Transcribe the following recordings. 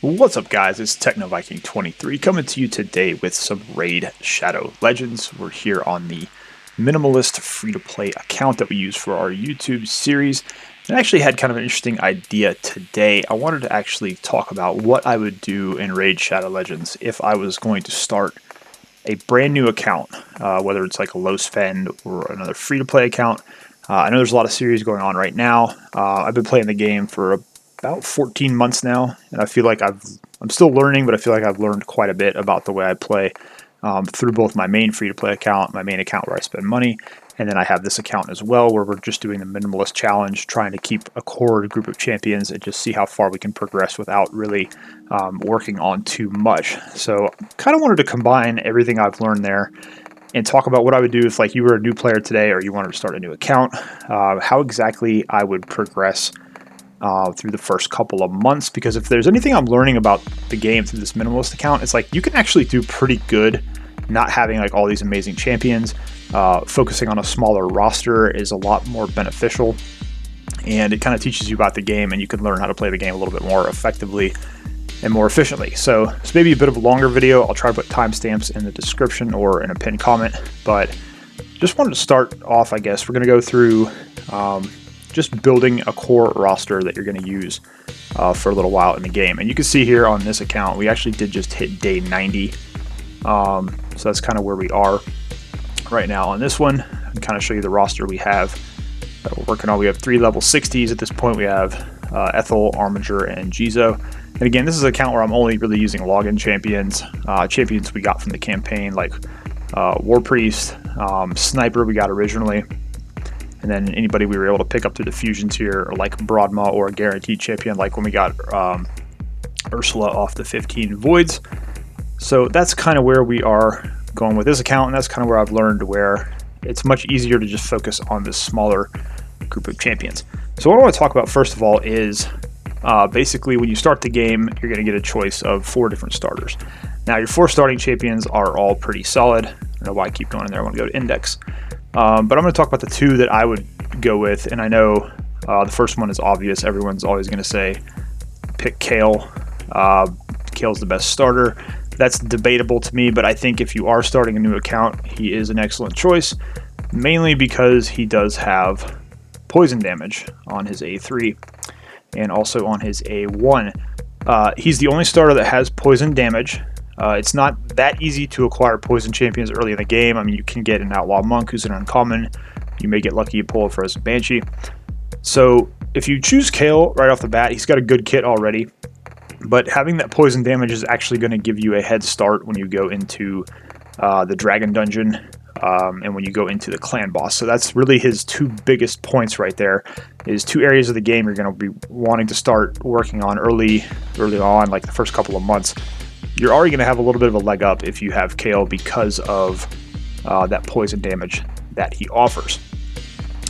What's up, guys? It's TechnoViking23 coming to you today with some Raid Shadow Legends. We're here on the minimalist free-to-play account that we use for our YouTube series. And I actually had kind of an interesting idea today. I wanted to actually talk about what I would do in Raid Shadow Legends if I was going to start a brand new account, whether it's like a low spend or another free-to-play account. I know there's a lot of series going on right now. I've been playing the game for about 14 months now, and I feel like I'm still learning, but I feel like I've learned quite a bit about the way I play through both my main free-to-play account, my main account where I spend money, and then I have this account as well where we're just doing the minimalist challenge, trying to keep a core group of champions and just see how far we can progress without really working on too much. So kind of wanted to combine everything I've learned there and talk about what I would do if like you were a new player today or you wanted to start a new account, how exactly I would progress through the first couple of months, because if there's anything I'm learning about the game through this minimalist account, it's like you can actually do pretty good not having like all these amazing champions. Focusing on a smaller roster is a lot more beneficial, and it kind of teaches you about the game, and you can learn how to play the game a little bit more effectively and more efficiently. So it's maybe a bit of a longer video. I'll try to put timestamps in the description or in a pinned comment, but just wanted to start off, I guess. We're going to go through just building a core roster that you're going to use for a little while in the game. And you can see here on this account, we actually did just hit day 90. So that's kind of where we are right now on this one. I'll kind of show you the roster we have that we're working on. We have 3 level 60s at this point. We have Ethel, Armiger, and Jizo. And again, this is an account where I'm only really using login champions. Champions we got from the campaign, like War Priest, Sniper we got originally. And then anybody we were able to pick up through the fusions here, or like Broadmod or a guaranteed champion, like when we got Ursula off the 15 voids. So that's kind of where we are going with this account, and that's kind of where I've learned where it's much easier to just focus on this smaller group of champions. So what I want to talk about first of all is basically when you start the game, you're going to get a choice of 4 different starters. Now your 4 starting champions are all pretty solid. I don't know why I keep going in there. I want to go to index. But I'm going to talk about the 2 that I would go with, and I know the first one is obvious. Everyone's always going to say pick Kale. Kale's the best starter. That's debatable to me, but I think if you are starting a new account, he is an excellent choice, mainly because he does have poison damage on his A3 and also on his A1. He's the only starter that has poison damage. It's not that easy to acquire poison champions early in the game. I mean, you can get an Outlaw Monk who's an uncommon. You may get lucky to pull it for as a Banshee. So if you choose Kale right off the bat, he's got a good kit already. But having that poison damage is actually going to give you a head start when you go into the Dragon Dungeon and when you go into the Clan Boss. So that's really his 2 biggest points right there, is 2 areas of the game you're going to be wanting to start working on early on, like the first couple of months. You're already going to have a little bit of a leg up if you have Kale because of that poison damage that he offers.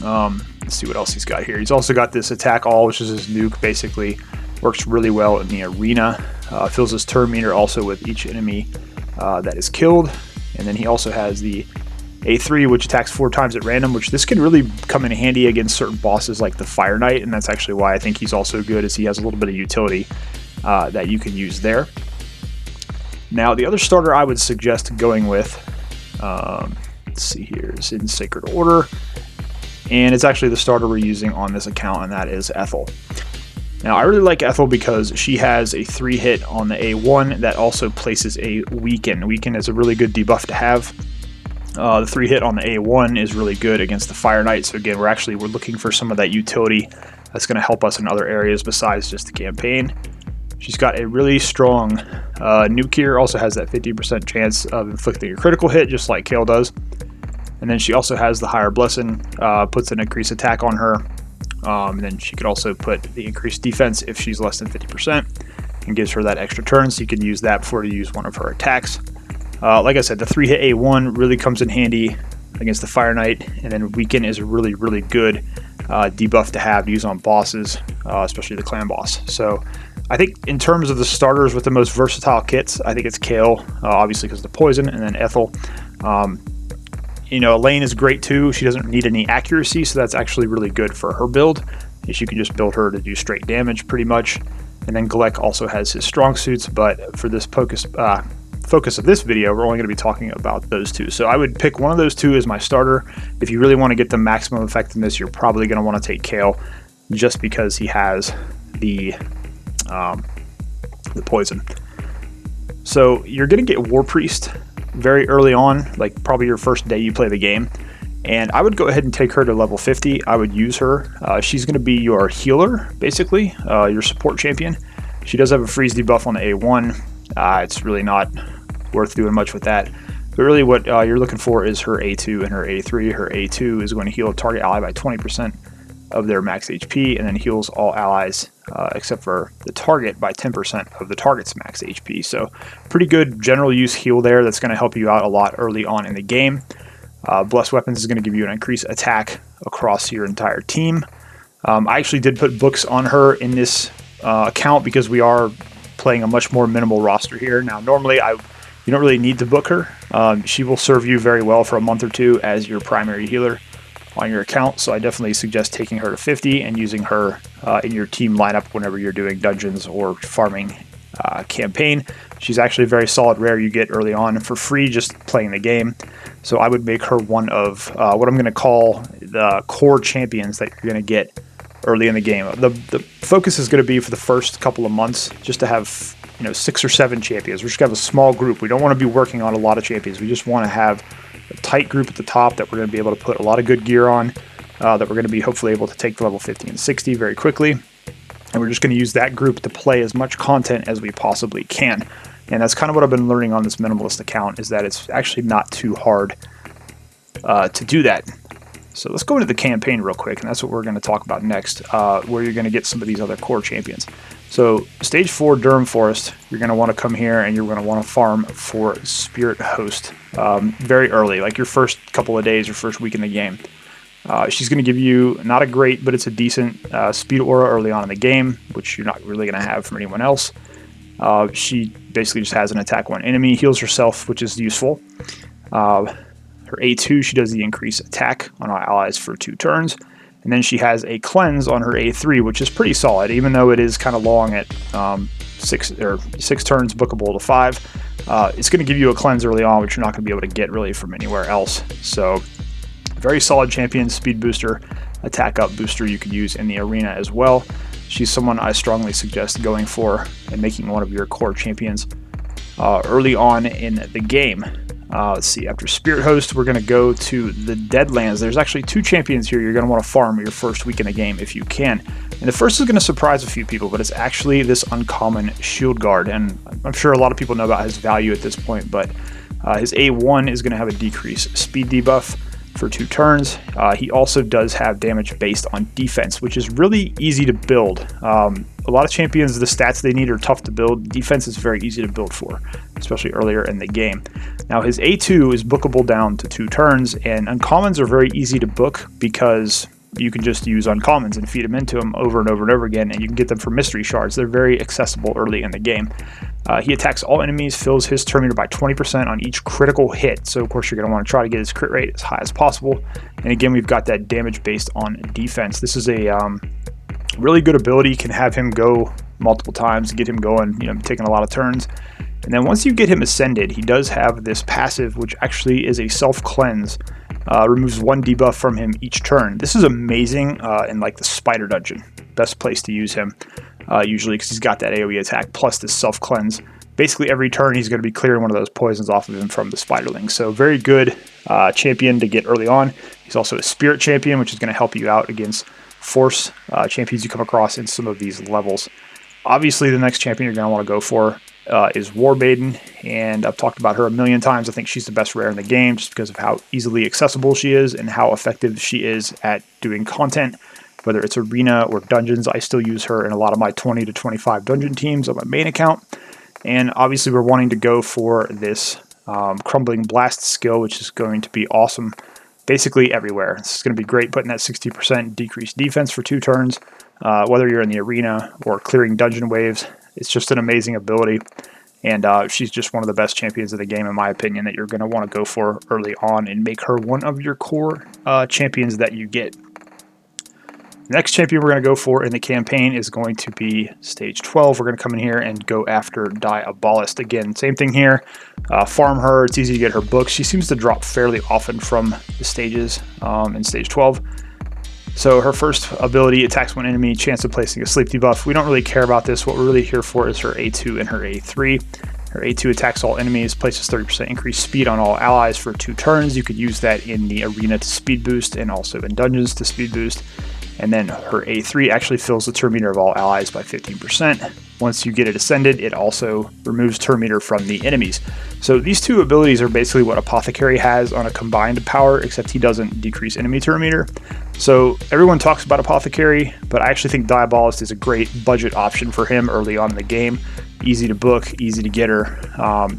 Let's see what else he's got here. He's also got this Attack All, which is his nuke, basically. Works really well in the arena. Fills his turn meter also with each enemy that is killed. And then he also has the A3, which attacks 4 times at random, which this can really come in handy against certain bosses like the Fire Knight, and that's actually why I think he's also good, is he has a little bit of utility that you can use there. Now, the other starter I would suggest going with, let's see here, is in Sacred Order, and it's actually the starter we're using on this account, and that is Ethel. Now, I really like Ethel because she has a 3-hit on the A1 that also places a Weaken. Weaken is a really good debuff to have. The 3-hit on the A1 is really good against the Fire Knight, so again, we're looking for some of that utility that's going to help us in other areas besides just the campaign. She's got a really strong nuke here, also has that 50% chance of inflicting a critical hit, just like Kale does. And then she also has the Higher Blessing, puts an increased attack on her. And then she could also put the increased defense if she's less than 50%, and gives her that extra turn, so you can use that before you use one of her attacks. Like I said, the 3-hit A1 really comes in handy against the Fire Knight, and then Weaken is a really, really good debuff to have to use on bosses, especially the Clan Boss. So I think in terms of the starters with the most versatile kits, I think it's Kale, obviously because of the poison, and then Ethel. You know, Elaine is great too. She doesn't need any accuracy, so that's actually really good for her build. You can just build her to do straight damage pretty much. And then Gleck also has his strong suits, but for this focus of this video, we're only going to be talking about those two. So I would pick one of those two as my starter. If you really want to get the maximum effectiveness, you're probably going to want to take Kale, just because he has the poison. So you're going to get War Priest very early on, like probably your first day you play the game. And I would go ahead and take her to level 50. I would use her. She's going to be your healer, basically, your support champion. She does have a freeze debuff on the A1. It's really not worth doing much with that. But really what you're looking for is her A2 and her A3. Her A2 is going to heal a target ally by 20% of their max HP, and then heals all allies except for the target by 10% of the target's max HP. So pretty good general use heal there that's going to help you out a lot early on in the game. Blessed Weapons is going to give you an increased attack across your entire team. I actually did put books on her in this account because we are playing a much more minimal roster here. Now, normally you don't really need to book her. She will serve you very well for a month or two as your primary healer on your account, so I definitely suggest taking her to 50 and using her in your team lineup whenever you're doing dungeons or farming campaign. She's actually a very solid rare you get early on for free just playing the game. So I would make her one of what I'm going to call the core champions that you're going to get early in the game. The focus is going to be for the first couple of months just to have 6 or 7 champions. We're just going to have a small group. We don't want to be working on a lot of champions. We just want to have a tight group at the top that we're going to be able to put a lot of good gear on, that we're going to be hopefully able to take to level 50 and 60 very quickly. And we're just going to use that group to play as much content as we possibly can. And that's kind of what I've been learning on this minimalist account, is that it's actually not too hard to do that. So let's go into the campaign real quick, and that's what we're going to talk about next, where you're going to get some of these other core champions. So stage 4 Durham Forest, you're going to want to come here and you're going to want to farm for Spirit Host very early, like your first couple of days or first week in the game. She's going to give you not a great, but it's a decent speed aura early on in the game, which you're not really going to have from anyone else. She basically just has an attack one enemy, heals herself, which is useful. Her A2, she does the increased attack on our allies for 2 turns. And then she has a cleanse on her A3, which is pretty solid, even though it is kind of long at 6 turns, bookable to 5. It's going to give you a cleanse early on, which you're not going to be able to get really from anywhere else. So very solid champion, speed booster, attack up booster you could use in the arena as well. She's someone I strongly suggest going for and making one of your core champions early on in the game. Let's see, after Spirit Host, we're going to go to the Deadlands. There's actually 2 champions here you're going to want to farm your first week in the game if you can. And the first is going to surprise a few people, but it's actually this uncommon Shield Guard. And I'm sure a lot of people know about his value at this point, but his A1 is going to have a decreased speed debuff for 2 turns. He also does have damage based on defense, which is really easy to build. A lot of champions, the stats they need are tough to build. Defense is very easy to build for, especially earlier in the game. Now his A2 is bookable down to 2 turns, and uncommons are very easy to book because you can just use uncommons and feed them into them over and over and over again, and you can get them for mystery shards. They're very accessible early in the game. He attacks all enemies, fills his turn meter by 20% on each critical hit. So of course you're going to want to try to get his crit rate as high as possible. And again, we've got that damage based on defense. This is a really good ability. Can have him go multiple times, get him going, taking a lot of turns. And then once you get him ascended, he does have this passive, which actually is a self-cleanse. Removes 1 debuff from him each turn. This is amazing in like the spider dungeon. Best place to use him usually, because he's got that AoE attack plus this self-cleanse. Basically every turn he's going to be clearing one of those poisons off of him from the spiderling. So very good champion to get early on. He's also a spirit champion, which is going to help you out against force champions you come across in some of these levels. Obviously the next champion you're going to want to go for is War Maiden, and I've talked about her a million times. I think she's the best rare in the game just because of how easily accessible she is and how effective she is at doing content, whether it's arena or dungeons. I still use her in a lot of my 20 to 25 dungeon teams on my main account. And obviously we're wanting to go for this Crumbling Blast skill, which is going to be awesome basically everywhere. This is going to be great, putting that 60% decreased defense for 2 turns, whether you're in the arena or clearing dungeon waves. It's just an amazing ability, and she's just one of the best champions of the game, in my opinion, that you're going to want to go for early on and make her one of your core champions that you get. Next champion we're going to go for in the campaign is going to be stage 12. We're going to come in here and go after Diabolist. Again, same thing here. Farm her. It's easy to get her books. She seems to drop fairly often from the stages in stage 12. So her first ability, attacks one enemy, chance of placing a sleep debuff. We don't really care about this. What we're really here for is her A2 and her A3. Her A2 attacks all enemies, places 30% increased speed on all allies for 2 turns. You could use that in the arena to speed boost and also in dungeons to speed boost. And then her A3 actually fills the turn meter of all allies by 15%. Once you get it ascended, it also removes turn meter from the enemies. So these two abilities are basically what Apothecary has on a combined power, except he doesn't decrease enemy turn meter. So everyone talks about Apothecary, but I actually think Diabolist is a great budget option for him early on in the game. Easy to book, easy to get her.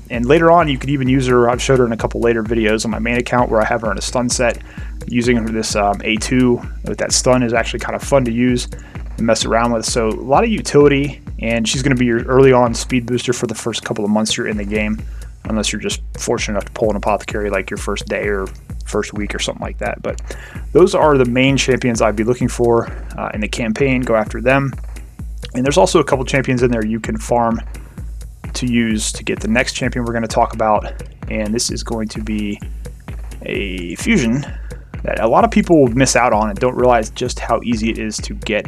And later on, you could even use her. I've showed her in a couple later videos on my main account where I have her in a stun set. Using her this A2 with that stun is actually kind of fun to use and mess around with. So a lot of utility, and she's going to be your early on speed booster for the first couple of months you're in the game, unless you're just fortunate enough to pull an Apothecary like your first day or first week or something like that. But those are the main champions I'd be looking for in the campaign. Go after them. And there's also a couple champions in there you can farm to use to get the next champion we're going to talk about. And this is going to be a fusion that a lot of people miss out on and don't realize just how easy it is to get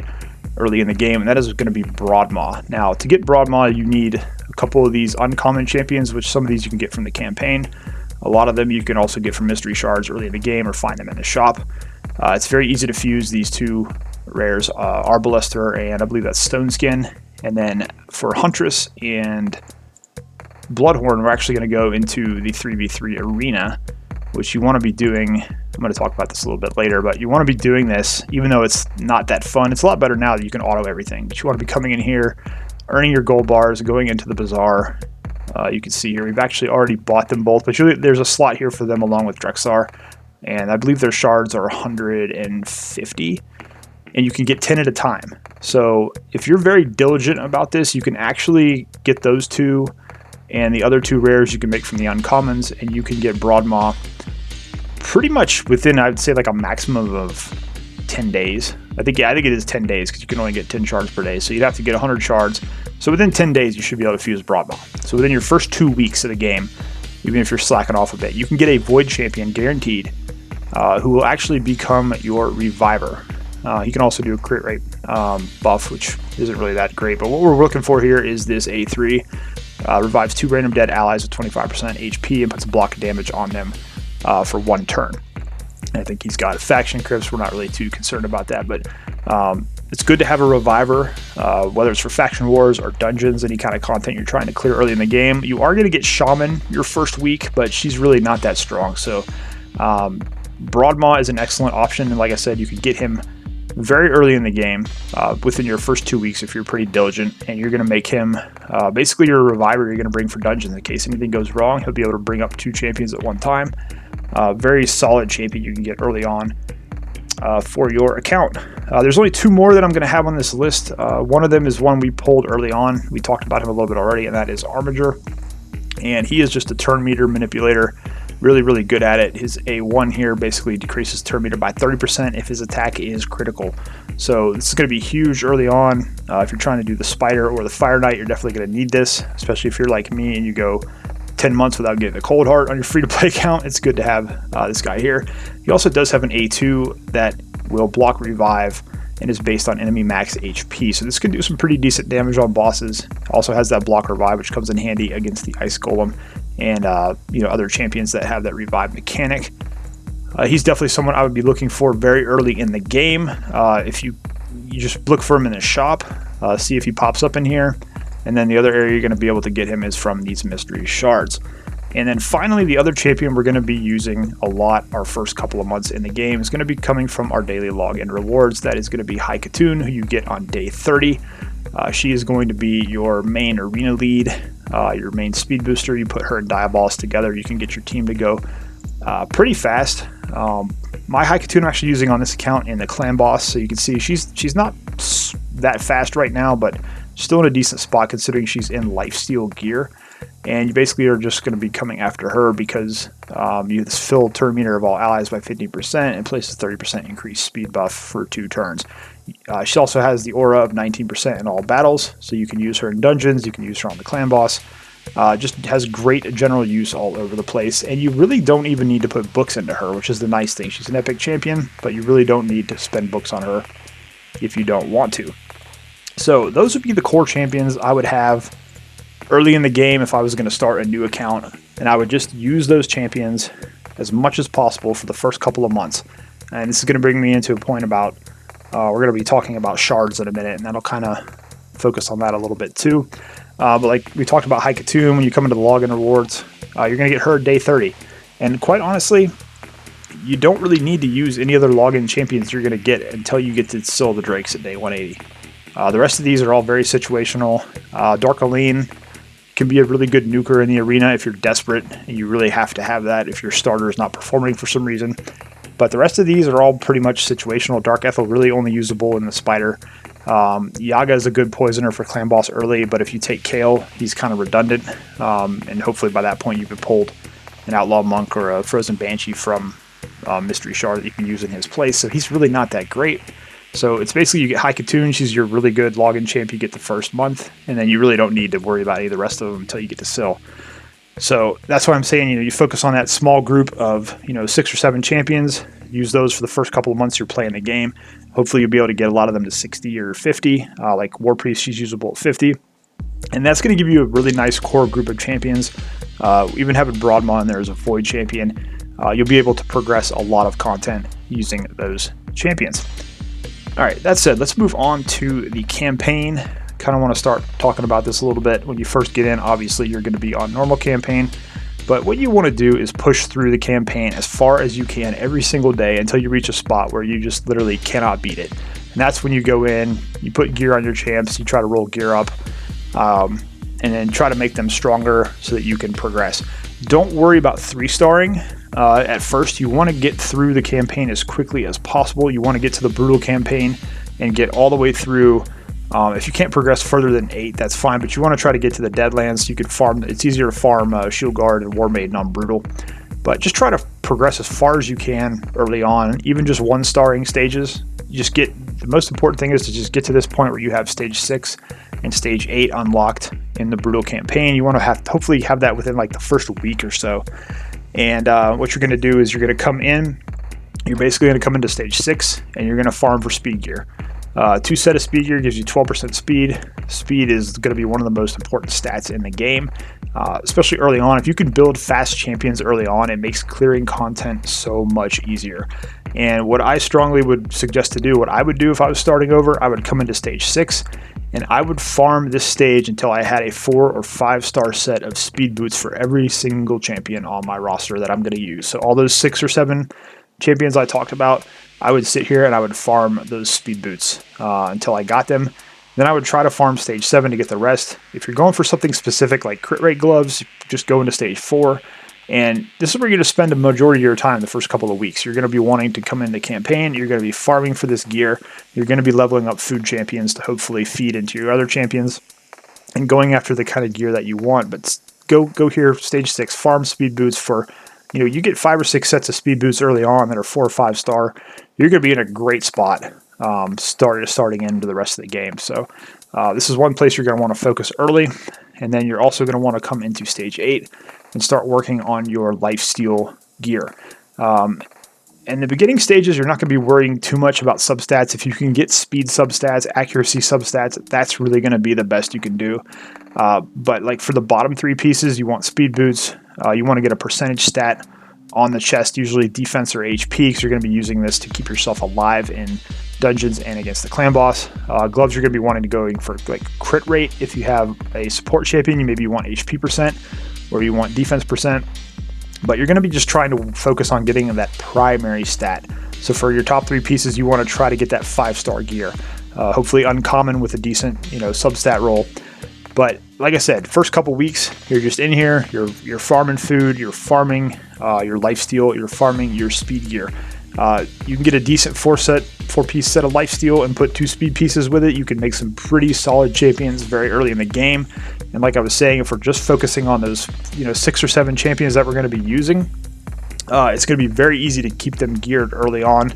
early in the game, and that is going to be Broadmod. Now, to get Broadmod, you need a couple of these uncommon champions, which some of these you can get from the campaign. A lot of them you can also get from mystery shards early in the game or find them in the shop. It's very easy to fuse these two rares, Arbalister and I believe that's Stone Skin. And then for Huntress and Bloodhorn, we're actually going to go into the 3v3 arena, which you want to be doing. I'm going to talk about this a little bit later, but you want to be doing this even though it's not that fun. It's a lot better now that you can auto everything, but you want to be coming in here, earning your gold bars, going into the bazaar. You can see here we've actually already bought them both, but there's a slot here for them along with Drexar, and I believe their shards are 150, and you can get 10 at a time. So if you're very diligent about this, you can actually get those two and the other 2 rares you can make from the uncommons, and you can get Broadmod pretty much within, I would say, like a maximum of 10 days. I think it is 10 days because you can only get 10 shards per day. So you'd have to get 100 shards. So within 10 days, you should be able to fuse Broadmod. So within your first 2 weeks of the game, even if you're slacking off a bit, you can get a Void champion guaranteed who will actually become your Reviver. He can also do a crit rate buff, which isn't really that great. But what we're looking for here is this A3. Revives 2 random dead allies with 25% HP and puts a block of damage on them for 1 turn. And I think he's got faction crypts. We're not really too concerned about that, but it's good to have a Reviver, whether it's for faction wars or dungeons, any kind of content you're trying to clear early in the game. You are going to get Shaman your first week, but she's really not that strong. So Broadmod is an excellent option, and like I said, you can get him very early in the game, within your first 2 weeks if you're pretty diligent, and you're going to make him basically your Reviver you're going to bring for dungeons. In case anything goes wrong, he'll be able to bring up 2 champions at one time. Very solid champion you can get early on for your account. There's only 2 more that I'm going to have on this list. One of them is one we pulled early on. We talked about him a little bit already, and that is Armiger. And he is just a turn meter manipulator. Really, really good at it. His A1 here basically decreases turn meter by 30% if his attack is critical. So this is going to be huge early on. If you're trying to do the Spider or the Fire Knight, you're definitely going to need this, especially if you're like me and you go 10 months without getting a Cold Heart on your free-to-play account. It's good to have this guy here. He also does have an A2 that will block Revive and is based on enemy max HP. So this can do some pretty decent damage on bosses. Also has that block Revive, which comes in handy against the Ice Golem and other champions that have that Revive mechanic. He's definitely someone I would be looking for very early in the game. If you just look for him in the shop, see if he pops up in here. And then the other area you're going to be able to get him is from these mystery shards. And then finally, the other champion we're going to be using a lot our first couple of months in the game is going to be coming from our daily log and rewards. That is going to be High Katoon, who you get on day 30. She is going to be your main arena lead, your main speed booster. You put her and Diabolist together, you can get your team to go pretty fast. My High Katoon I'm actually using on this account in the clan boss, so you can see she's not that fast right now, but still in a decent spot considering she's in lifesteal gear. and you basically are just going to be coming after her because you fill turn meter of all allies by 50% and places 30% increased speed buff for 2 turns. She also has the aura of 19% in all battles, so you can use her in dungeons, you can use her on the clan boss. Just has great general use all over the place, and you really don't even need to put books into her, which is the nice thing. She's an epic champion, but you really don't need to spend books on her if you don't want to. So those would be the core champions I would have early in the game if I was going to start a new account, and I would just use those champions as much as possible for the first couple of months. And this is going to bring me into a point about, we're going to be talking about shards in a minute, and that'll kind of focus on that a little bit too. But like we talked about Haikatoon, when you come into the login rewards, you're going to get her day 30. And quite honestly, you don't really need to use any other login champions you're going to get until you get to Still the Drakes at day 180. The rest of these are all very situational. Dark Aline can be a really good nuker in the arena if you're desperate, and you really have to have that if your starter is not performing for some reason. But the rest of these are all pretty much situational. Dark Ethel really only usable in the spider. Yaga is a good poisoner for clan boss early, but if you take Kale, he's kind of redundant, and hopefully by that point you've pulled an Outlaw Monk or a Frozen Banshee from Mystery Shard that you can use in his place, so he's really not that great. So it's basically you get Haikatoon, she's your really good login champ you get the first month, and then you really don't need to worry about any of the rest of them until you get to Syl. So that's why I'm saying, you focus on that small group of, 6 or 7 champions, use those for the first couple of months you're playing the game. Hopefully you'll be able to get a lot of them to 60 or 50, like War Priest, she's usable at 50. And that's going to give you a really nice core group of champions. Even having Broadmod in there as a Void champion, you'll be able to progress a lot of content using those champions. Alright, that said, let's move on to the campaign. Kind of want to start talking about this a little bit. When you first get in, obviously you're going to be on normal campaign, but what you want to do is push through the campaign as far as you can every single day until you reach a spot where you just literally cannot beat it. And that's when you go in, you put gear on your champs, you try to roll gear up, and then try to make them stronger so that you can progress. Don't worry about 3-starring. At first, you want to get through the campaign as quickly as possible. You want to get to the brutal campaign and get all the way through. If you can't progress further than 8, that's fine, but you want to try to get to the Deadlands. You could farm. It's easier to farm Shield Guard and War Maiden on brutal, but just try to progress as far as you can early on. Even just 1-starring stages. You just get, the most important thing is to just get to this point where you have stage 6 and stage 8 unlocked in the brutal campaign. You want to hopefully have that within like the first week or so. And what you're going to do is you're going to come in, you're basically going to come into stage 6, and you're going to farm for speed gear. 2 set of speed gear gives you 12% speed. Speed is going to be one of the most important stats in the game, especially early on. If you can build fast champions early on, it makes clearing content so much easier. And what I strongly would suggest to do, what I would do if I was starting over, I would come into stage 6, and I would farm this stage until I had a 4 or 5-star set of speed boots for every single champion on my roster that I'm going to use. So all those 6 or 7 champions I talked about, I would sit here and I would farm those speed boots until I got them. Then I would try to farm stage 7 to get the rest. If you're going for something specific like crit rate gloves, just go into stage 4. And this is where you're going to spend a majority of your time the first couple of weeks. You're going to be wanting to come into campaign. You're going to be farming for this gear. You're going to be leveling up food champions to hopefully feed into your other champions and going after the kind of gear that you want. But go here, stage 6, farm speed boots for, you get 5 or 6 sets of speed boots early on that are 4 or 5-star. You're going to be in a great spot starting into the rest of the game. So this is one place you're going to want to focus early. And then you're also going to want to come into stage 8 and start working on your lifesteal gear. In the beginning stages, you're not going to be worrying too much about substats. If you can get speed substats, accuracy substats, that's really going to be the best you can do. But like for the bottom 3 pieces, you want speed boots. You want to get a percentage stat on the chest, usually defense or HP, because you're going to be using this to keep yourself alive in dungeons and against the clan boss. Gloves, you're going to be wanting to go for like crit rate. If you have a support champion, maybe you want HP percent or you want defense percent. But you're going to be just trying to focus on getting that primary stat. So for your top 3 pieces, you want to try to get that 5-star gear. Hopefully uncommon with a decent, substat roll. But like I said, first couple weeks, you're just in here, you're farming food, you're farming your lifesteal, you're farming your speed gear. You can get a decent four-piece set of lifesteal and put 2 speed pieces with it. You can make some pretty solid champions very early in the game. And like I was saying, if we're just focusing on those 6 or 7 champions that we're going to be using, it's going to be very easy to keep them geared early on.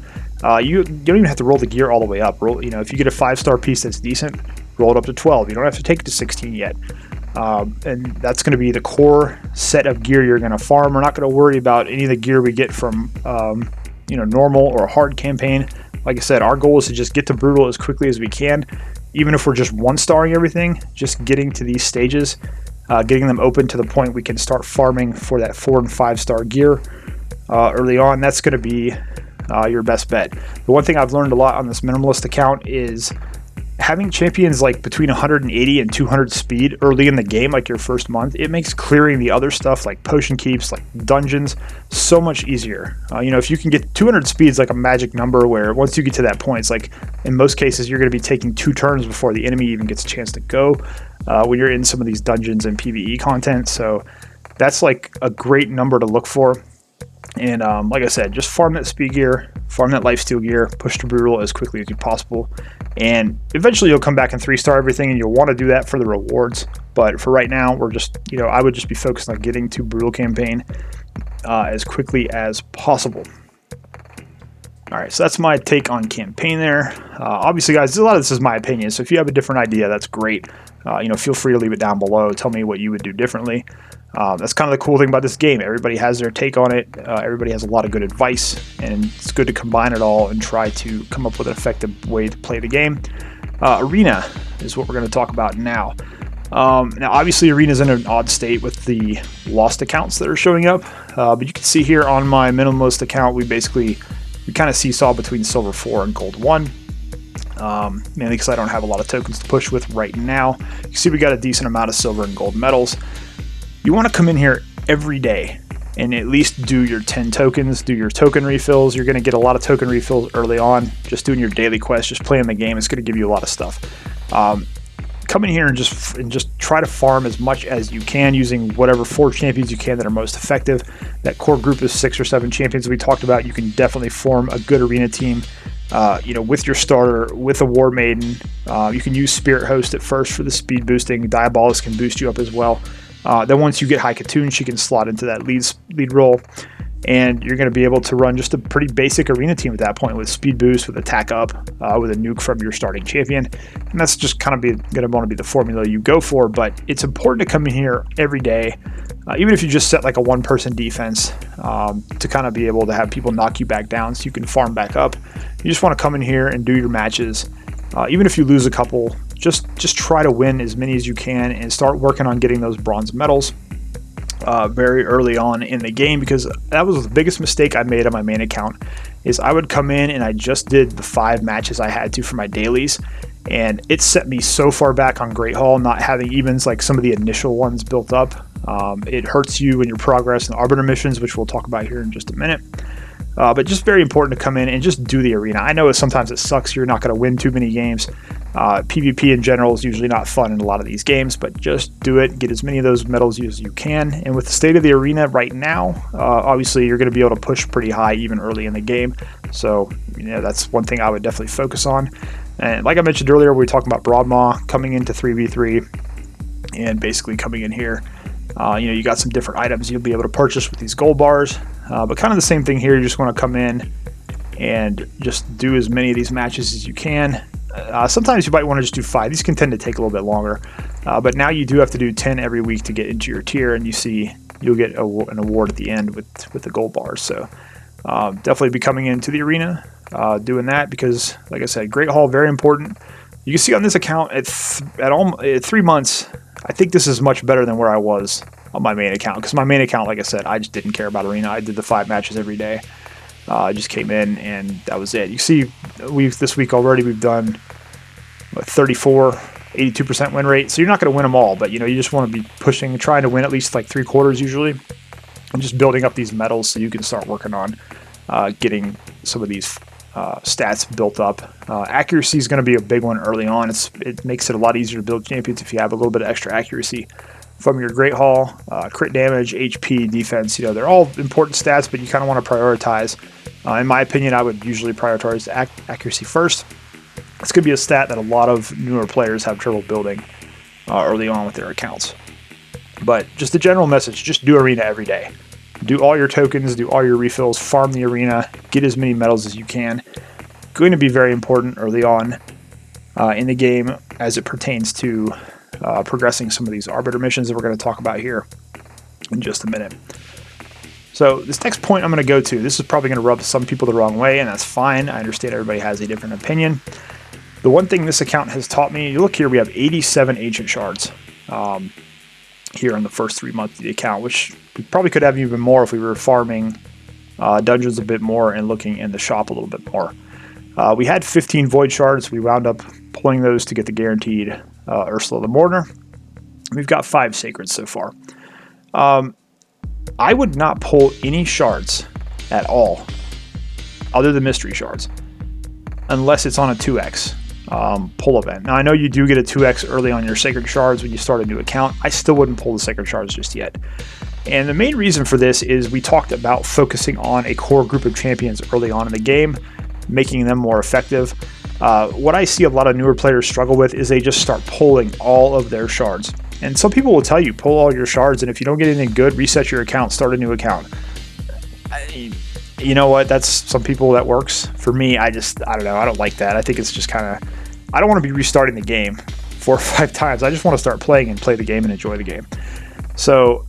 You don't even have to roll the gear all the way up. If you get a 5-star piece that's decent, roll it up to 12. You don't have to take it to 16 yet. And that's going to be the core set of gear you're going to farm. We're not going to worry about any of the gear we get from normal or hard campaign. Like I said, our goal is to just get to brutal as quickly as we can. Even if we're just 1-starring everything, just getting to these stages, getting them open to the point we can start farming for that 4 and 5-star gear early on. That's going to be your best bet. The one thing I've learned a lot on this minimalist account is having champions like between 180 and 200 speed early in the game, like your first month. It makes clearing the other stuff like potion keeps, like dungeons, so much easier. If you can get 200 speed, is like a magic number where once you get to that point, it's like in most cases you're going to be taking 2 turns before the enemy even gets a chance to go when you're in some of these dungeons and PvE content. So that's like a great number to look for. And like I said, just farm that speed gear, farm that lifesteal gear, push to brutal as quickly as you possible. And eventually you'll come back and 3-star everything, and you'll want to do that for the rewards. But for right now, we're just, I would just be focused on getting to brutal campaign as quickly as possible. All right, so that's my take on campaign there. Obviously, guys, a lot of this is my opinion. So if you have a different idea, that's great. Feel free to leave it down below. Tell me what you would do differently. That's kind of the cool thing about this game. Everybody has their take on it. Everybody has a lot of good advice, and it's good to combine it all and try to come up with an effective way to play the game. Arena is what we're going to talk about now. Now, obviously, Arena is in an odd state with the lost accounts that are showing up, but you can see here on my minimalist account, we kind of seesaw between Silver 4 and Gold 1. Mainly because I don't have a lot of tokens to push with right now. You can see we got a decent amount of silver and gold medals. You want to come in here every day and at least do your 10 tokens, do your token refills. You're going to get a lot of token refills early on. Just doing your daily quest, just playing the game, it's going to give you a lot of stuff. Come in here and just try to farm as much as you can using whatever 4 champions you can that are most effective. That core group of 6 or 7 champions we talked about, you can definitely form a good arena team. With your starter, with a War Maiden. You can use Spirit Host at first for the speed boosting. Diabolus can boost you up as well. Then once you get High Katoon, she can slot into that lead role, and you're going to be able to run just a pretty basic arena team at that point with speed boost, with attack up, with a nuke from your starting champion. And that's just kind of going to want to be the formula you go for, but it's important to come in here every day, even if you just set like a 1-person defense to kind of be able to have people knock you back down so you can farm back up. You just want to come in here and do your matches. Even if you lose a couple, just try to win as many as you can and start working on getting those bronze medals very early on in the game, because that was the biggest mistake I made on my main account. Is I would come in and I just did the 5 matches I had to for my dailies, and it set me so far back on Great Hall, not having evens like some of the initial ones built up. It hurts you in your progress in the Arbiter missions, which we'll talk about here in just a minute. But just very important to come in and just do the arena. I know sometimes it sucks, you're not going to win too many games. PvP in general is usually not fun in a lot of these games, but just do it, get as many of those medals as you can. And with the state of the arena right now, obviously you're going to be able to push pretty high even early in the game. So that's one thing I would definitely focus on. And like I mentioned earlier, we were talking about Broadmod coming into 3v3 and basically coming in here. You got some different items you'll be able to purchase with these gold bars, but kind of the same thing here. You just want to come in and just do as many of these matches as you can. Sometimes you might want to just do 5. These can tend to take a little bit longer, but now you do have to do 10 every week to get into your tier, and you'll get an award at the end with the gold bars. So definitely be coming into the arena, doing that, because like I said, Great Hall, very important. You can see on this account at 3 months, I think this is much better than where I was on my main account, because my main account, like I said, I just didn't care about arena. I did the 5 matches every day. I just came in and that was it. You see, this week already we've done 34, 82% win rate. So you're not going to win them all, but you just want to be pushing, trying to win at least like 3/4 usually, and just building up these medals so you can start working on getting some of these stats built up. Accuracy is going to be a big one early on. It makes it a lot easier to build champions if you have a little bit of extra accuracy from your Great Hall. Crit damage, HP, defense, they're all important stats, but you kind of want to prioritize In my opinion, I would usually prioritize accuracy first. It's going to be a stat that a lot of newer players have trouble building early on with their accounts. But just the general message, just do arena every day. Do all your tokens, do all your refills, farm the arena, get as many medals as you can. Going to be very important early on in the game as it pertains to progressing some of these arbiter missions that we're going to talk about here in just a minute. So this next point I'm going to go to, this is probably going to rub some people the wrong way, and that's fine. I understand everybody has a different opinion. The one thing this account has taught me, you look here, we have 87 ancient shards here in the first 3 months of the account, which we probably could have even more if we were farming dungeons a bit more and looking in the shop a little bit more. We had 15 void shards. We wound up pulling those to get the guaranteed Ursula the Mourner. We've got 5 sacreds so far. I would not pull any shards at all other than mystery shards unless it's on a 2x pull event. Now I know you do get a 2x early on your sacred shards when you start a new account. I still wouldn't pull the sacred shards just yet. And the main reason for this is we talked about focusing on a core group of champions early on in the game, making them more effective. What I see a lot of newer players struggle with is they just start pulling all of their shards. And some people will tell you, pull all your shards, and if you don't get anything good, reset your account, start a new account. You know what? That's some people that works. For me, I don't know. I don't like that. I think it's just kind of, I don't want to be restarting the game 4 or 5 times. I just want to start playing and play the game and enjoy the game. So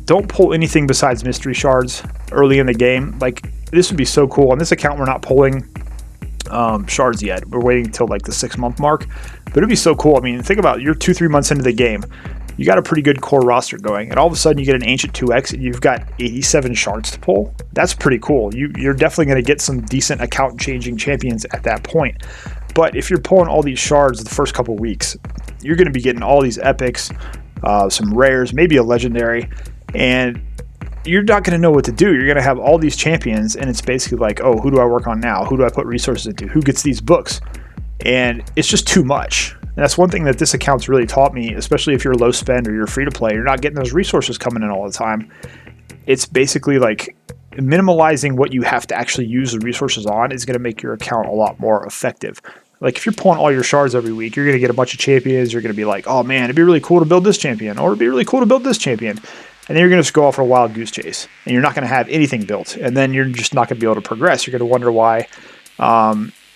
don't pull anything besides mystery shards early in the game. Like, this would be so cool. On this account, we're not pulling shards yet. We're waiting until like the 6-month mark, but it'd be so cool. I mean, think about, you're 2-3 months into the game, you got a pretty good core roster going, and all of a sudden you get an ancient 2x and you've got 87 shards to pull. That's pretty cool. You're definitely going to get some decent account changing champions at that point. But if you're pulling all these shards the first couple weeks, you're going to be getting all these epics, some rares, maybe a legendary, and you're not going to know what to do. You're going to have all these champions, and it's basically like, oh, who do I work on now? Who do I put resources into? Who gets these books? And it's just too much. And that's one thing that this account's really taught me, especially if you're low spend or you're free to play. You're not getting those resources coming in all the time. It's basically like minimalizing what you have to actually use the resources on is going to make your account a lot more effective. Like, if you're pulling all your shards every week, you're going to get a bunch of champions. You're going to be like, oh man, it'd be really cool to build this champion, or it'd be really cool to build this champion. And then you're going to just go off on a wild goose chase, and you're not going to have anything built. And then you're just not going to be able to progress. You're going to wonder why,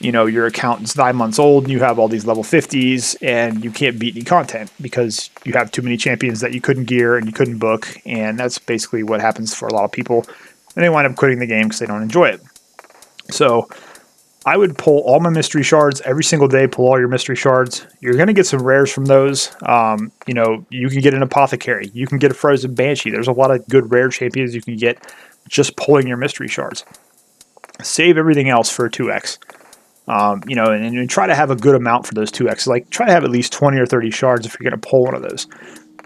your account is 9 months old and you have all these level 50s and you can't beat any content because you have too many champions that you couldn't gear and you couldn't book. And that's basically what happens for a lot of people. And they wind up quitting the game because they don't enjoy it. So I would pull all my mystery shards every single day. Pull all your mystery shards. You're going to get some rares from those. You can get an apothecary. You can get a frozen banshee. There's a lot of good rare champions you can get just pulling your mystery shards. Save everything else for a 2x. And try to have a good amount for those 2x. Like, try to have at least 20 or 30 shards if you're going to pull one of those.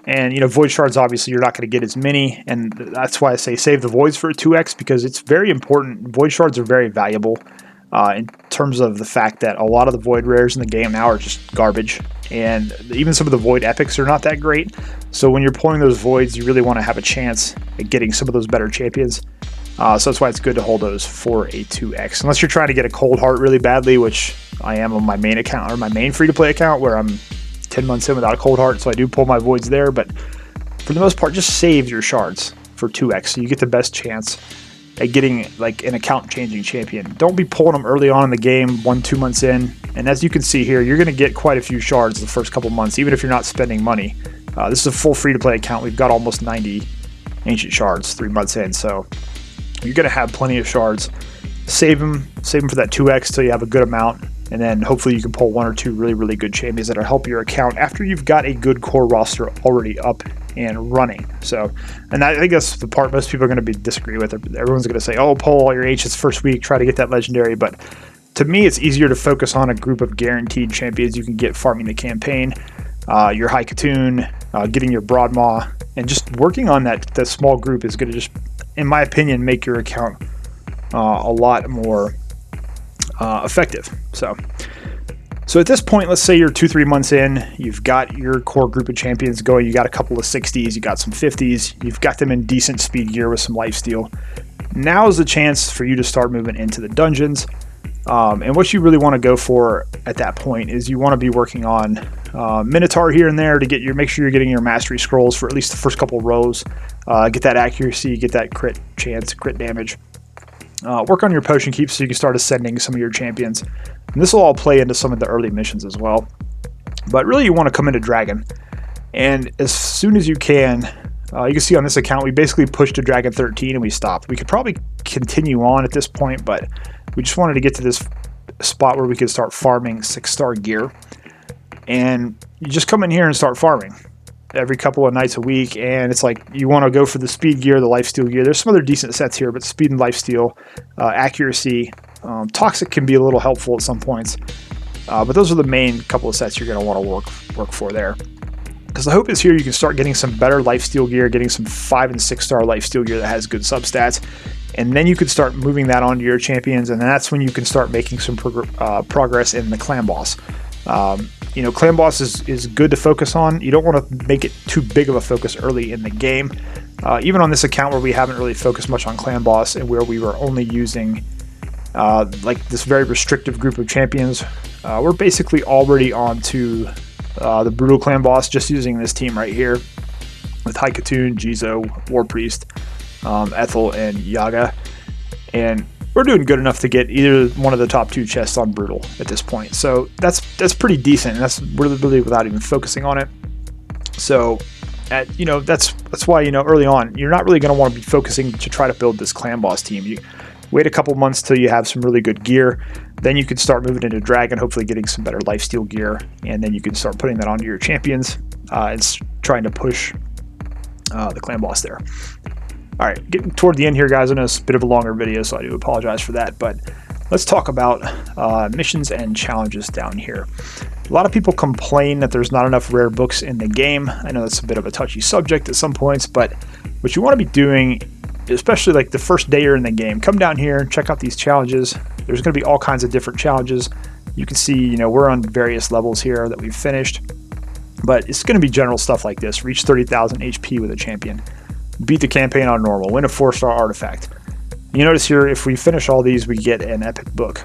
And, void shards, obviously, you're not going to get as many. And that's why I say save the voids for a 2x, because it's very important. Void shards are very valuable in terms of the fact that a lot of the void rares in the game now are just garbage. And even some of the void epics are not that great. So when you're pulling those voids, you really want to have a chance at getting some of those better champions. So that's why it's good to hold those for a 2x. Unless you're trying to get a cold heart really badly, which I am on my main account, or my main free-to-play account, where I'm 10 months in without a cold heart, so I do pull my voids there. But for the most part, just save your shards for 2x so you get the best chance at getting like an account-changing champion. Don't be pulling them early on in the game, 1-2 months in. And as you can see here, you're going to get quite a few shards the first couple months, even if you're not spending money. This is a full free-to-play account. We've got almost 90 ancient shards 3 months in, so you're going to have plenty of shards. Save them for that 2x till you have a good amount, and then hopefully you can pull 1 or 2 really, really good champions that'll help your account after you've got a good core roster already up and running. So, and I think that's the part most people are going to disagree with. Everyone's going to say, oh, pull all your ancients first week, try to get that legendary. But to me, it's easier to focus on a group of guaranteed champions you can get farming the campaign, your High Katoon, getting your Broadmod, and just working on that small group is going to just, in my opinion, make your account a lot more effective. So at this point, let's say you're 2-3 months in, you've got your core group of champions going, you got a couple of 60s, you got some 50s, you've got them in decent speed gear with some lifesteal. now is the chance for you to start moving into the dungeons. And what you really want to go for at that point is you want to be working on Minotaur here and there to make sure you're getting your mastery scrolls for at least the first couple rows. Get that accuracy, get that crit chance, crit damage. Work on your potion keep so you can start ascending some of your champions. And this will all play into some of the early missions as well. But really you want to come into Dragon. And as soon as you can see on this account, we basically pushed to Dragon 13 and we stopped. We could probably continue on at this point, but we just wanted to get to this spot where we could start farming 6-star gear. And you just come in here and start farming every couple of nights a week. And it's like you want to go for the speed gear, the lifesteal gear. There's some other decent sets here, but speed and lifesteal, accuracy, toxic can be a little helpful at some points. But those are the main couple of sets you're going to want to work for there. Because the hope is here you can start getting some better lifesteal gear, getting some 5- and 6-star lifesteal gear that has good substats, and then you could start moving that onto your champions, and that's when you can start making some progress in the clan boss. Clan boss is good to focus on. You don't want to make it too big of a focus early in the game. Even on this account where we haven't really focused much on clan boss and where we were only using like this very restrictive group of champions, we're basically already on to the brutal clan boss just using this team right here with Haikatun, Jizo, War Priest, Ethel, and Yaga, and we're doing good enough to get either one of the top 2 chests on brutal at this point. So that's pretty decent, and that's really without even focusing on it. So that's why early on you're not really going to want to be focusing to try to build this clan boss team. You wait a couple months till you have some really good gear. Then you can start moving into Dragon, hopefully getting some better lifesteal gear, and then you can start putting that onto your champions and trying to push the clan boss there. All right, getting toward the end here, guys. I know it's a bit of a longer video, so I do apologize for that, but let's talk about missions and challenges down here. A lot of people complain that there's not enough rare books in the game. I know that's a bit of a touchy subject at some points, but what you want to be doing, especially like the first day you're in the game, come down here and check out these challenges. There's going to be all kinds of different challenges. You can see, we're on various levels here that we've finished, but it's going to be general stuff like this. Reach 30,000 HP with a champion. Beat the campaign on normal. Win a 4-star artifact. You notice here, if we finish all these, we get an epic book.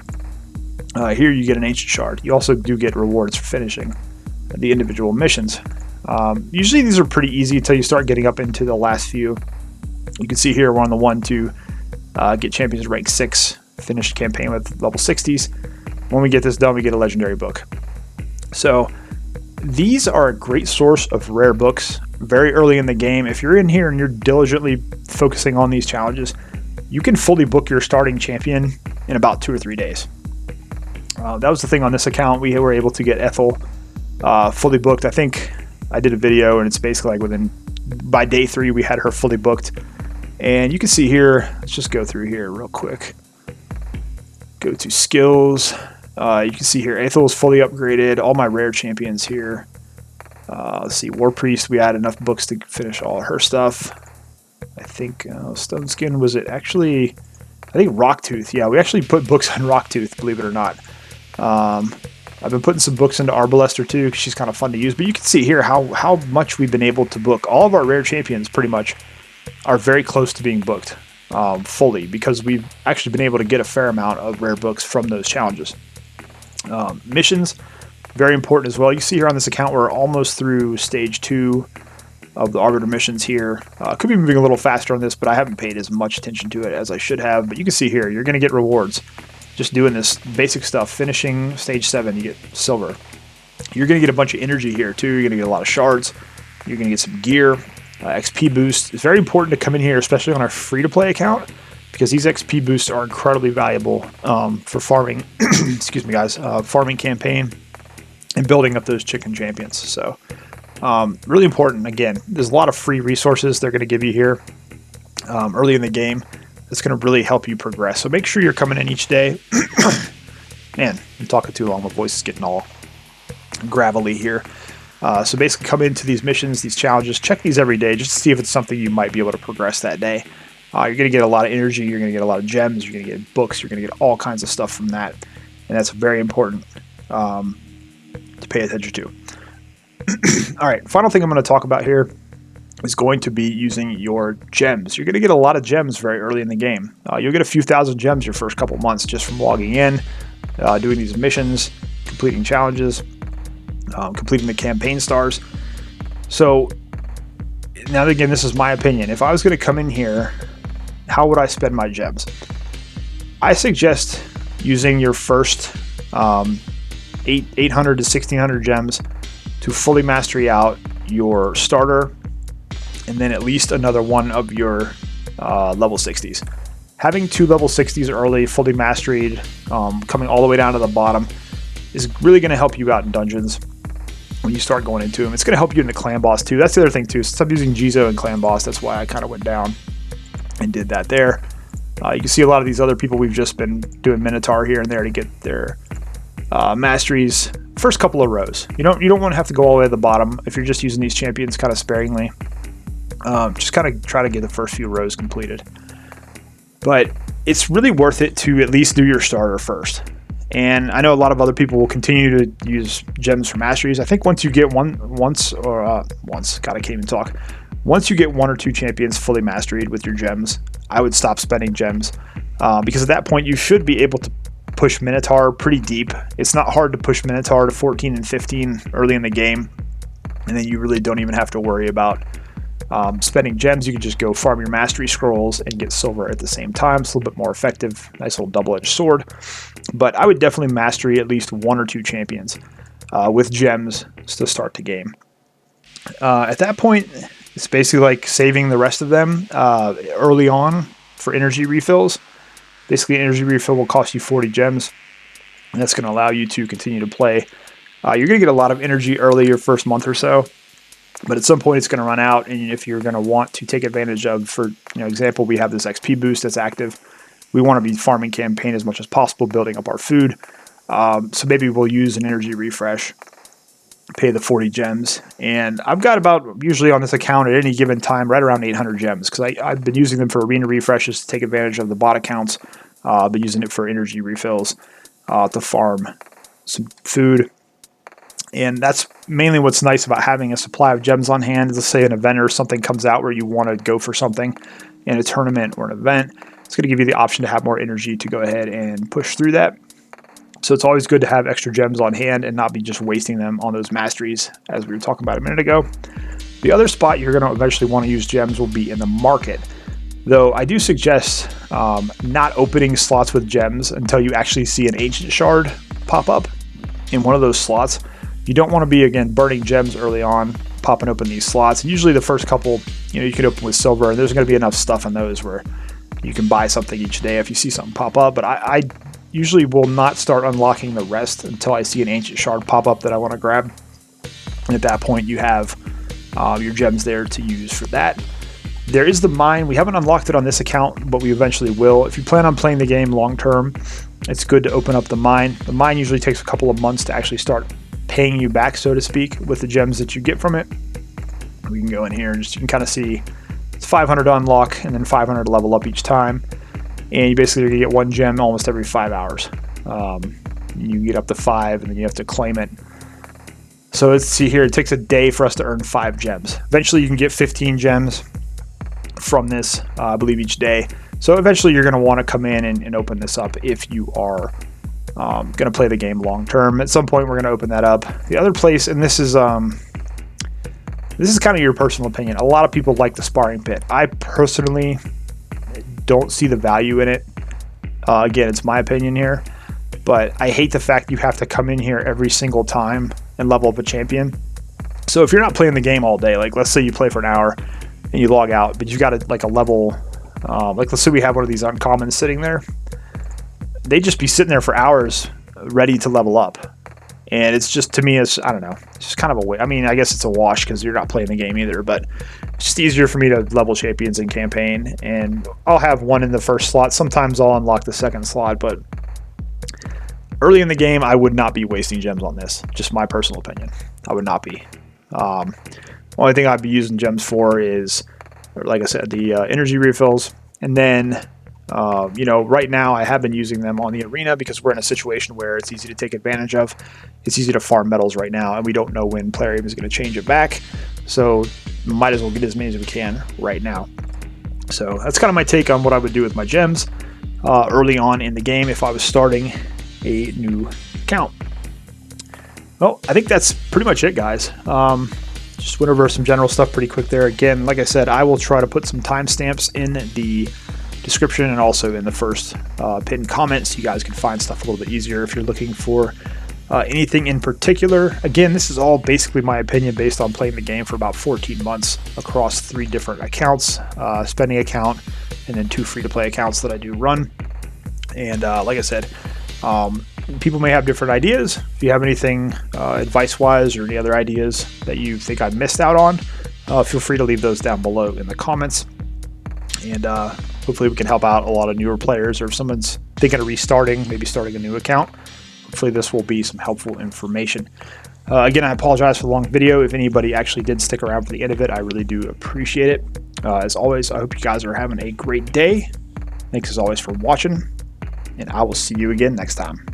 Here you get an ancient shard. You also do get rewards for finishing the individual missions. Usually these are pretty easy until you start getting up into the last few. You can see here we're on the one to get champions rank 6, finish campaign with level 60s. When we get this done, we get a legendary book. So these are a great source of rare books very early in the game. If you're in here and you're diligently focusing on these challenges, you can fully book your starting champion in about 2 or 3 days. That was the thing on this account. We were able to get Ethel fully booked. I think I did a video and it's basically like by day 3 we had her fully booked. And you can see here, let's just go through here real quick. Go to skills. You can see here Ethel is fully upgraded. All my rare champions here. Let's see, War Priest, we had enough books to finish all her stuff. I think Stone Skin, was it actually, I think Rocktooth. Yeah, we actually put books on Rocktooth, believe it or not. I've been putting some books into Arbalester too, because she's kind of fun to use. But you can see here how much we've been able to book. All of our rare champions pretty much are very close to being booked fully, because we've actually been able to get a fair amount of rare books from those challenges. Missions, very important as well. You see here on this account we're almost through stage 2 of the Arbiter missions here. Could be moving a little faster on this, but I haven't paid as much attention to it as I should have. But you can see here, you're going to get rewards just doing this basic stuff. Finishing stage 7, you get silver. You're going to get a bunch of energy here too. You're going to get a lot of shards. You're going to get some gear. XP boost. It's very important to come in here, especially on our free-to-play account, because these XP boosts are incredibly valuable for farming. Excuse me, guys. Farming campaign and building up those chicken champions. So really important. Again, there's a lot of free resources they're going to give you here early in the game. That's going to really help you progress. So make sure you're coming in each day. Man, I'm talking too long. My voice is getting all gravelly here. So basically come into these missions, these challenges, check these every day just to see if it's something you might be able to progress that day. You're going to get a lot of energy, you're going to get a lot of gems, you're going to get books, you're going to get all kinds of stuff from that. And that's very important to pay attention to. All right, final thing I'm going to talk about here is going to be using your gems. You're going to get a lot of gems very early in the game. You'll get a few thousand gems your first couple months just from logging in, doing these missions, completing challenges, completing the campaign stars. So now again, this is my opinion. If I was going to come in here, how would I spend my gems? I suggest using your first 800 to 1600 gems to fully mastery out your starter, and then at least another one of your level 60s. Having 2 level 60s early, fully mastered, coming all the way down to the bottom, is really going to help you out in dungeons when you start going into them. It's going to help you in the clan boss too. That's the other thing too. Since I'm using Jizo and clan boss, that's why I kind of went down and did that there. You can see a lot of these other people, we've just been doing Minotaur here and there to get their masteries. First couple of rows. You don't want to have to go all the way to the bottom if you're just using these champions kind of sparingly. Just kind of try to get the first few rows completed. But it's really worth it to at least do your starter first. And I know a lot of other people will continue to use gems for masteries. I think once you get once you get 1 or 2 champions fully mastered with your gems, I would stop spending gems because at that point you should be able to push Minotaur pretty deep. It's not hard to push Minotaur to 14 and 15 early in the game, and then you really don't even have to worry about spending gems. You can just go farm your mastery scrolls and get silver at the same time. It's a little bit more effective. Nice little double-edged sword. But I would definitely mastery at least 1 or 2 champions with gems to start the game. At that point, it's basically like saving the rest of them early on for energy refills. Basically, an energy refill will cost you 40 gems, and that's going to allow you to continue to play. You're going to get a lot of energy early your first month or so, but at some point it's going to run out, and if you're going to want to take advantage of, for example, we have this XP boost that's active. We want to be farming campaign as much as possible, building up our food. So maybe we'll use an energy refresh, pay the 40 gems, and I've got about, usually on this account at any given time, right around 800 gems, because I've been using them for arena refreshes to take advantage of the bot accounts. I've been using it for energy refills to farm some food. And that's mainly what's nice about having a supply of gems on hand. Let's say an event or something comes out where you want to go for something in a tournament or an event. It's going to give you the option to have more energy to go ahead and push through that. So it's always good to have extra gems on hand and not be just wasting them on those masteries, as we were talking about a minute ago. The other spot you're going to eventually want to use gems will be in the market. Though I do suggest not opening slots with gems until you actually see an ancient shard pop up in one of those slots. You don't want to be, again, burning gems early on, popping open these slots. And usually the first couple, you can open with silver, and there's going to be enough stuff in those where you can buy something each day if you see something pop up. But I usually will not start unlocking the rest until I see an ancient shard pop up that I want to grab. And at that point, you have your gems there to use for that. There is the mine. We haven't unlocked it on this account, but we eventually will. If you plan on playing the game long term, it's good to open up the mine. The mine usually takes a couple of months to actually start paying you back, so to speak, with the gems that you get from it. We can go in here and you can kind of see it's 500 to unlock and then 500 to level up each time. And you basically get 1 gem almost every 5 hours. You get up to 5 and then you have to claim it. So let's see here, it takes a day for us to earn 5 gems. Eventually you can get 15 gems from this, I believe, each day. So eventually you're going to want to come in and open this up if you are going to play the game long term. At some point we're going to open that up. The other place, and this is kind of your personal opinion. A lot of people like the Sparring Pit. I personally don't see the value in it. Again, it's my opinion here, but I hate the fact you have to come in here every single time and level up a champion. So if you're not playing the game all day, like let's say you play for an hour and you log out, but you've got a level, like let's say we have one of these uncommons sitting there, they just be sitting there for hours ready to level up. And it's just, to me, it's, I don't know, it's just kind of a way. I mean, I guess it's a wash because you're not playing the game either, but it's just easier for me to level champions in campaign. And I'll have one in the first slot. Sometimes I'll unlock the second slot, but early in the game, I would not be wasting gems on this. Just my personal opinion. I would not be. Only thing I'd be using gems for is, like I said, the energy refills. And then, right now I have been using them on the arena because we're in a situation where it's easy to take advantage of. It's easy to farm metals right now, and we don't know when Plarium is going to change it back. So might as well get as many as we can right now. So that's kind of my take on what I would do with my gems early on in the game if I was starting a new account. Well, I think that's pretty much it, guys. Just went over some general stuff pretty quick there. Again, like I said, I will try to put some timestamps in the description and also in the first pinned comments so you guys can find stuff a little bit easier if you're looking for anything in particular. Again, this is all basically my opinion based on playing the game for about 14 months across 3 different accounts, spending account, and then 2 free-to-play accounts that I do run. And like I said, people may have different ideas. If you have anything advice-wise or any other ideas that you think I missed out on, feel free to leave those down below in the comments. And hopefully we can help out a lot of newer players, or if someone's thinking of restarting, maybe starting a new account, hopefully this will be some helpful information. Again, I apologize for the long video. If anybody actually did stick around for the end of it, I really do appreciate it. As always, I hope you guys are having a great day. Thanks as always for watching, and I will see you again next time.